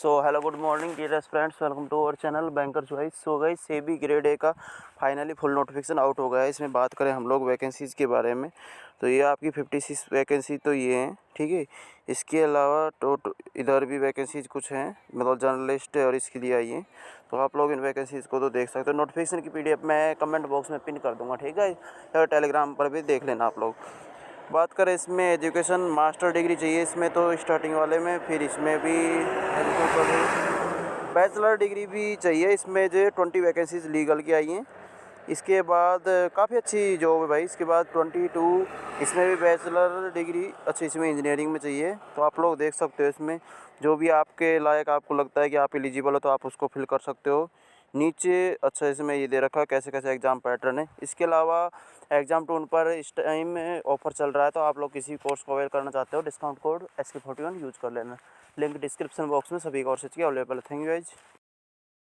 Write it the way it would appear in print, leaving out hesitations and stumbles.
So hello good morning dear friends, welcome to our channel banker choice. So guys, SEBI grade A का finally full notification out हो गया है। इसमें बात करें हम लोग वैकेंसीज़ के बारे में, तो ये आपकी 56 वैकेंसी तो ये हैं, ठीक है। इसके अलावा इधर भी वैकेंसीज कुछ हैं, मतलब जर्नलिस्ट और इसके लिए आई हैं। तो आप लोग इन वैकेंसीज़ को तो देख सकते हो। नोटिफिकेशन की PDF मैं कमेंट बॉक्स में पिन कर दूँगा, ठीक है, या टेलीग्राम पर भी देख लेना आप लोग। बात करें इसमें एजुकेशन, मास्टर डिग्री चाहिए इसमें तो स्टार्टिंग वाले में, फिर इसमें भी बैचलर डिग्री भी चाहिए। इसमें जो 20 वैकेंसीज लीगल की आई हैं। इसके बाद काफ़ी अच्छी जॉब है भाई। इसके बाद 22 इसमें भी बैचलर डिग्री अच्छी, इसमें इंजीनियरिंग में चाहिए। तो आप लोग देख सकते हो, इसमें जो भी आपके लायक आपको लगता है कि आप एलिजिबल हो तो आप उसको फिल कर सकते हो। नीचे अच्छा इसमें ये दे रखा है कैसे कैसे एग्ज़ाम पैटर्न है। इसके अलावा एग्ज़ाम टून पर इस टाइम ऑफर चल रहा है, तो आप लोग किसी कोर्स को अवेल करना चाहते हो, डिस्काउंट कोड SK41 यूज़ कर लेना। लिंक डिस्क्रिप्शन बॉक्स में सभी कोर्सेज की अवेलेबल है। Thank you guys.